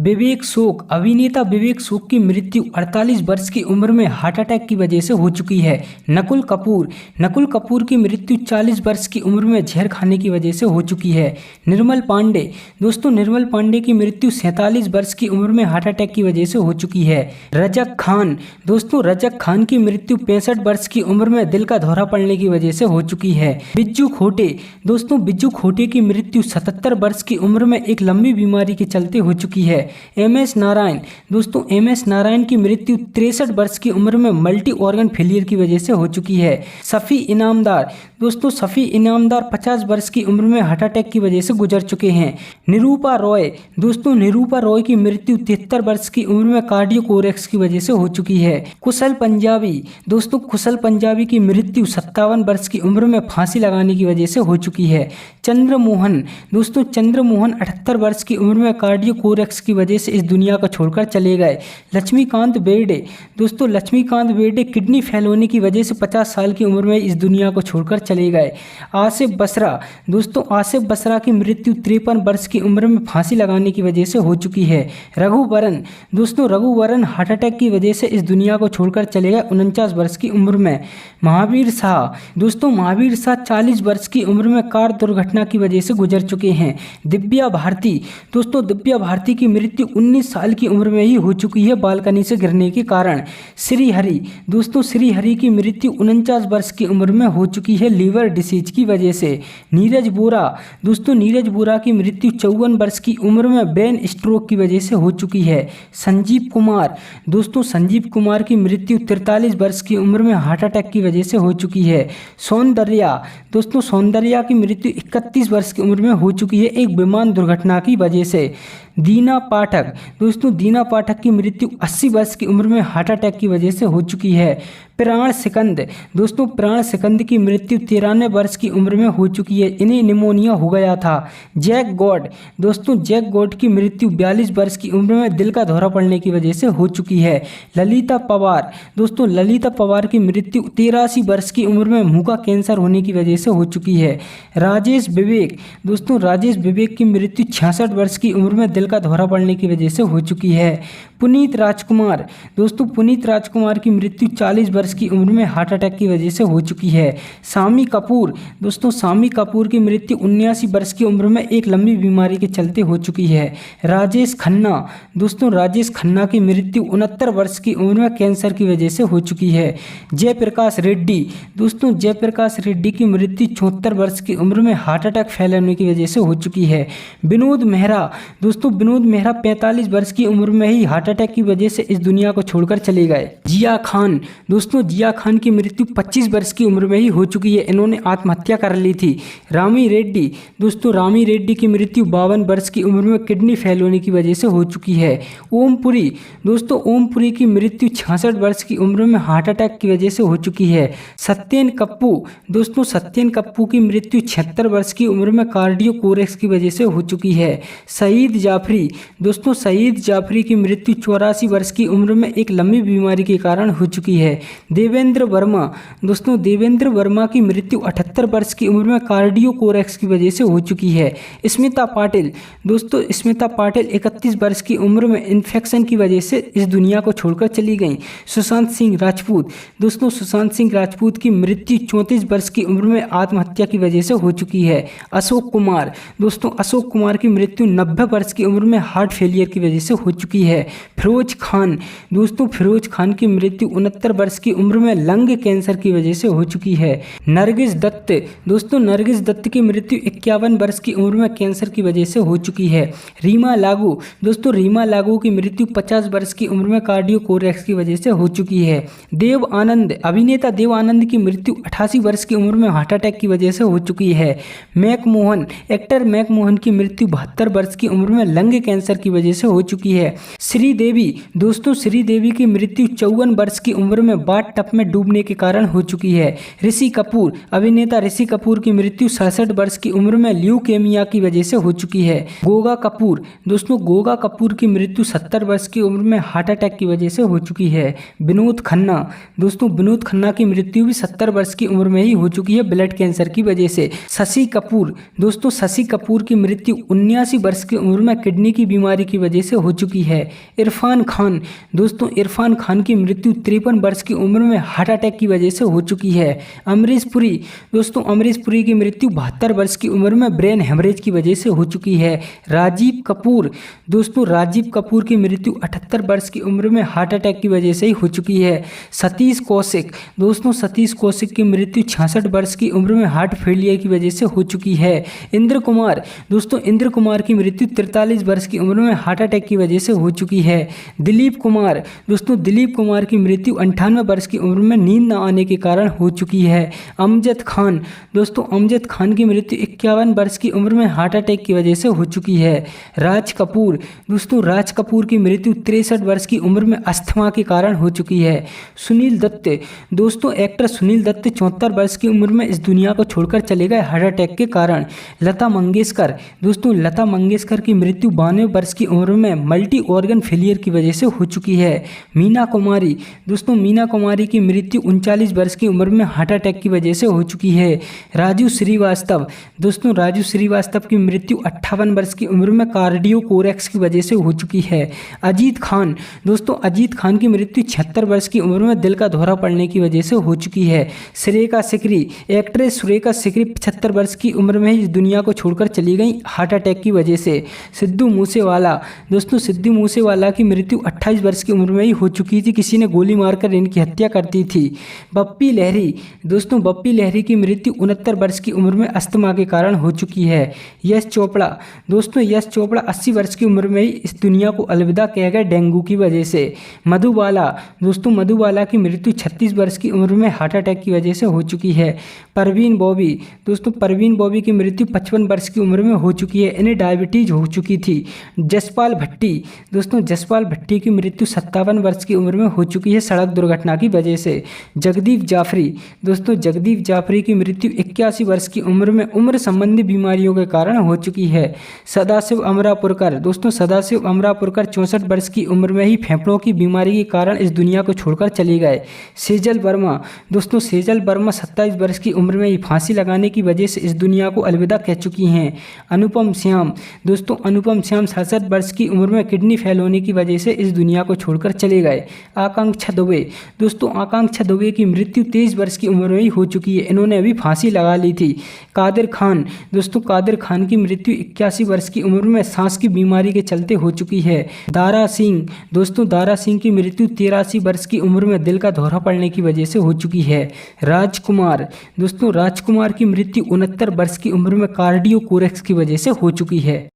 विवेक शोक, अभिनेता विवेक शोक की मृत्यु 48 वर्ष की उम्र में हार्ट अटैक की वजह से हो चुकी है। नकुल कपूर की मृत्यु 40 वर्ष की उम्र में जहर खाने की वजह से हो चुकी है। निर्मल पांडे, दोस्तों निर्मल पांडे की मृत्यु 47 वर्ष की उम्र में हार्ट अटैक की वजह से हो चुकी है। रजक खान, दोस्तों रजक खान की मृत्यु 65 वर्ष की उम्र में दिल का दौरा पड़ने की वजह से हो चुकी है। बिज्जू खोटे, दोस्तों बिज्जू खोटे की मृत्यु 77 वर्ष की उम्र में एक लंबी बीमारी के चलते हो चुकी है। एम.एस. नारायण, दोस्तों एम.एस. नारायण की मृत्यु 63 वर्ष की उम्र में मल्टी ऑर्गन फेलियर की वजह से हो चुकी है। सफ़ी इनामदार, दोस्तों सफ़ी इनामदार 50 वर्ष की उम्र में हार्ट अटैक की वजह से गुजर चुके हैं। निरूपा रॉय, दोस्तों निरूपा रॉय की मृत्यु 73 वर्ष की उम्र में कार्डियोकोरेक्स की वजह से हो चुकी है। कुशल पंजाबी, दोस्तों कुशल पंजाबी की मृत्यु 57 वर्ष की उम्र में फांसी लगाने की वजह से हो चुकी है। चंद्रमोहन, दोस्तों चंद्रमोहन 78 वर्ष की उम्र में कार्डियोकोरेक्स की वजह से इस दुनिया को छोड़कर चले गए। लक्ष्मीकांत बेर्डे, दोस्तों लक्ष्मीकांत बेर्डे किडनी फेल होने की वजह से 50 साल की उम्र में इस दुनिया को छोड़कर चले गए। आसिफ बसरा, दोस्तों आसिफ बसरा की मृत्यु 53 वर्ष की उम्र में फांसी लगाने की वजह से हो चुकी है। रघुवरन, दोस्तों रघुवरन हार्ट अटैक की वजह से इस दुनिया को छोड़कर चले गए 49 वर्ष की उम्र में। महावीर शाह, दोस्तों महावीर शाह 40 वर्ष की उम्र में कार दुर्घटना की वजह से गुजर चुके हैं। दिव्या भारती, दोस्तों दिव्या भारती की मृत्यु 19 साल की उम्र में ही हो चुकी है बालकनी से गिरने के कारण। श्रीहरि, दोस्तों श्रीहरि की मृत्यु 49 वर्ष की उम्र में हो चुकी है लीवर डिसीज की वजह से। नीरज बोरा, दोस्तों नीरज बोरा की मृत्यु 54 वर्ष की उम्र में ब्रेन स्ट्रोक की वजह से हो चुकी है। संजीव कुमार, दोस्तों संजीव कुमार की मृत्यु 43 वर्ष की उम्र में हार्ट अटैक की वजह से हो चुकी है। सौंदर्या, दोस्तों सौंदर्या की मृत्यु 31 वर्ष की उम्र में हो चुकी है एक विमान दुर्घटना की वजह से। दीना पाठक, दोस्तों दीना पाठक की मृत्यु 80 वर्ष की उम्र में हार्ट अटैक की वजह से हो चुकी है। प्राण सिकंद, दोस्तों प्राण सिकंद की मृत्यु 93 वर्ष की उम्र में हो चुकी है, इन्हें निमोनिया हो गया था। जैक गॉड, दोस्तों जैक गॉड की मृत्यु 42 वर्ष की उम्र में दिल का दौरा पड़ने की वजह से हो चुकी है। ललिता पवार, दोस्तों ललिता पवार की मृत्यु 83 वर्ष की उम्र में मुंह का कैंसर होने की वजह से हो चुकी है। राजेश विवेक, दोस्तों राजेश विवेक की मृत्यु 66 वर्ष की उम्र में दिल का दौरा पड़ने की वजह से हो चुकी है। पुनीत राजकुमार, दोस्तों पुनीत राजकुमार की मृत्यु 40 वर्ष की उम्र में हार्ट अटैक की वजह से हो चुकी है। शामी कपूर, दोस्तों शामी कपूर की मृत्यु 79 वर्ष की उम्र में एक लंबी बीमारी के चलते हो चुकी है। राजेश खन्ना, दोस्तों राजेश खन्ना की मृत्यु 69 वर्ष की उम्र में कैंसर की वजह से हो चुकी है। जयप्रकाश रेड्डी, दोस्तों जयप्रकाश रेड्डी की मृत्यु 74 वर्ष की उम्र में हार्ट अटैक फैलने की वजह से हो चुकी है। विनोद मेहरा, दोस्तों विनोद मेहरा 45 वर्ष की उम्र में ही हार्ट अटैक की वजह से इस दुनिया को छोड़कर चले गए। जिया खान, दोस्तों जिया खान की मृत्यु 25 वर्ष की उम्र में ही हो चुकी है, इन्होंने आत्महत्या कर ली थी। रामी रेड्डी, दोस्तों रामी रेड्डी की मृत्यु 52 वर्ष की उम्र में किडनी फेल होने की वजह से हो चुकी है। ओम पुरी, दोस्तों ओम पुरी की मृत्यु 66 वर्ष की उम्र में हार्ट अटैक की वजह से हो चुकी है। सत्येन कप्पू, दोस्तों सत्येन कप्पू की मृत्यु 76 वर्ष की उम्र में कार्डियोकोरेक्स की वजह से हो चुकी है। सईद जाफरी, दोस्तों सईद जाफरी की मृत्यु 84 वर्ष की उम्र में एक लंबी बीमारी के कारण हो चुकी है। देवेंद्र वर्मा, दोस्तों देवेंद्र वर्मा की मृत्यु 78 वर्ष की उम्र में कार्डियोकोरेक्स की वजह से हो चुकी है। स्मिता पाटिल, दोस्तों स्मिता पाटिल 31 वर्ष की उम्र में इन्फेक्शन की वजह से इस दुनिया को छोड़कर चली गई। सुशांत सिंह राजपूत, दोस्तों सुशांत सिंह राजपूत की मृत्यु 34 वर्ष की उम्र में आत्महत्या की वजह से हो चुकी है। अशोक कुमार, दोस्तों अशोक कुमार की मृत्यु 90 वर्ष की उम्र में हार्ट फेलियर की वजह से हो चुकी है। फिरोज खान, दोस्तों फिरोज खान की मृत्यु 69 वर्ष की उम्र में लंग कैंसर की वजह से हो चुकी है। नरगिस दत्त, दोस्तों नरगिस दत्त की मृत्यु 51 वर्ष की उम्र में कैंसर की वजह से हो चुकी है। रीमा लागू, दोस्तों रीमा लागू की मृत्यु 50 वर्ष की उम्र में कार्डियोकोरेक्स की वजह से हो चुकी है। देव आनंद, अभिनेता देव आनंद की मृत्यु 88 वर्ष की उम्र में हार्ट अटैक की वजह से हो चुकी है। मैकमोहन, एक्टर मैकमोहन की मृत्यु 72 वर्ष की उम्र में लंग कैंसर की वजह से हो चुकी है। श्रीदेवी, दोस्तों श्रीदेवी की मृत्यु 54 वर्ष की उम्र में बाथ टब में डूबने के कारण हो चुकी है। ऋषि कपूर, अभिनेता ऋषि कपूर की मृत्यु 67 वर्ष की उम्र में ल्यूकेमिया की वजह से हो चुकी है। गोगा कपूर, दोस्तों गोगा कपूर की मृत्यु 70 वर्ष की उम्र में हार्ट अटैक की वजह से हो चुकी है। विनोद खन्ना, दोस्तों विनोद खन्ना की मृत्यु भी 70 वर्ष की उम्र में ही हो चुकी है ब्लड कैंसर की वजह से। शशि कपूर, दोस्तों शशि कपूर की मृत्यु 79 वर्ष की उम्र में किडनी की बीमारी की वजह से हो चुकी है। इरफान खान, दोस्तों इरफान खान की मृत्यु 53 वर्ष की उम्र में हार्ट अटैक की वजह से हो चुकी है। अमरीश पुरी, दोस्तों अमरीश पुरी की मृत्यु 72 वर्ष की उम्र में ब्रेन हेमरेज की वजह से हो चुकी है। राजीव कपूर, दोस्तों राजीव कपूर की मृत्यु 78 वर्ष की उम्र में हार्ट अटैक की वजह से ही हो चुकी है। सतीश कौशिक, दोस्तों सतीश कौशिक की मृत्यु 66 वर्ष की उम्र में हार्ट फेलियर की वजह से हो चुकी है। इंद्र कुमार, दोस्तों इंद्र कुमार की मृत्यु 43 वर्ष की उम्र में हार्ट अटैक की वजह से हो चुकी है। दिलीप कुमार, दोस्तों दिलीप कुमार की मृत्यु 98 वर्ष की उम्र में नींद न आने के कारण हो चुकी है। अमजद खान, दोस्तों अमजद खान की मृत्यु 51 वर्ष की उम्र में हार्ट अटैक की वजह से हो चुकी है। राज कपूर, दोस्तों राज कपूर की मृत्यु 63 वर्ष की उम्र में अस्थमा के कारण हो चुकी है। सुनील दत्त, दोस्तों एक्टर सुनील दत्त 74 वर्ष की उम्र में इस दुनिया को छोड़कर चले गए हार्ट अटैक के कारण। लता मंगेशकर, दोस्तों लता मंगेशकर की मृत्यु 92 वर्ष की उम्र में मल्टी ऑर्गन फेलियर की वजह से हो चुकी है। मीना कुमारी, दोस्तों मीना कुमारी की मृत्यु 39 वर्ष की उम्र में हार्ट अटैक की वजह से हो चुकी है। राजू श्रीवास्तव, दोस्तों राजू श्रीवास्तव की मृत्यु 58 वर्ष की उम्र में कार्डियोकोरेक्स की वजह से हो चुकी है। अजीत खान, दोस्तों अजीत खान की मृत्यु 76 वर्ष की उम्र में दिल का दौरा पड़ने की वजह से हो चुकी है। सुरेखा सिकरी, एक्ट्रेस सुरेखा सिकरी 75 वर्ष की उम्र में ही इस दुनिया को छोड़कर चली गई हार्ट अटैक की वजह से। सिद्धू मूसेवाला, दोस्तों सिद्धू मूसेवाला की मृत्यु 28 वर्ष की उम्र में ही हो चुकी थी, किसी ने गोली मारकर इनकी हत्या कर दी थी। बप्पी लहरी, दोस्तों बप्पी लहरी की मृत्यु 69 वर्ष की उम्र में अस्थमा के कारण हो चुकी है। यश चोपड़ा, दोस्तों यश चोपड़ा 80 वर्ष की उम्र में ही इस दुनिया को अलविदा कह गए डेंगू की वजह से। मधुबाला, दोस्तों मधुबाला की मृत्यु 36 वर्ष की उम्र में हार्ट अटैक की वजह से हो चुकी है। परवीन बॉबी, दोस्तों परवीन बॉबी की मृत्यु 55 वर्ष की उम्र में हो चुकी है, इन्हें डायबिटीज हो चुकी थी। जसपाल भट्टी, दोस्तों जसपाल भट्टी की मृत्यु 57 वर्ष की उम्र में हो चुकी है सड़क दुर्घटना की वजह से। जगदीप जाफरी, दोस्तों जगदीप जाफरी की मृत्यु 81 वर्ष की उम्र में उम्र संबंधी बीमारियों के कारण हो चुकी है। सदाशिव अमरापुरकर, दोस्तों सदाशिव अमरापुरकर 64 वर्ष की उम्र में ही फेफड़ों की बीमारी के कारण इस दुनिया को छोड़कर चले गए। सेजल वर्मा, दोस्तों सेजल वर्मा 27 वर्ष की उम्र में ही फांसी लगाने की वजह से इस दुनिया को अलविदा कह चुकी हैं। अनुपम श्याम, दोस्तों अनुपम श्याम 67 वर्ष की उम्र में किडनी फेल होने की वजह से इस दुनिया को छोड़कर चले गए। आकांक्षा दुबे, दोस्तों आकांक्षा दुबे की मृत्यु 23 वर्ष की उम्र में ही हो चुकी है, इन्होंने अभी फांसी लगा ली थी। कादिर खान, दोस्तों कादिर खान की मृत्यु 81 वर्ष की उम्र में सांस की बीमारी के चलते हो चुकी है। दारा सिंह, दोस्तों दारा सिंह की मृत्यु 83 वर्ष की उम्र में दिल का दौरा पड़ने की वजह से हो चुकी है। राजकुमार, दोस्तों राजकुमार की मृत्यु 69 वर्ष की उम्र में कार्डियोकोरेक्स की वजह से हो चुकी है।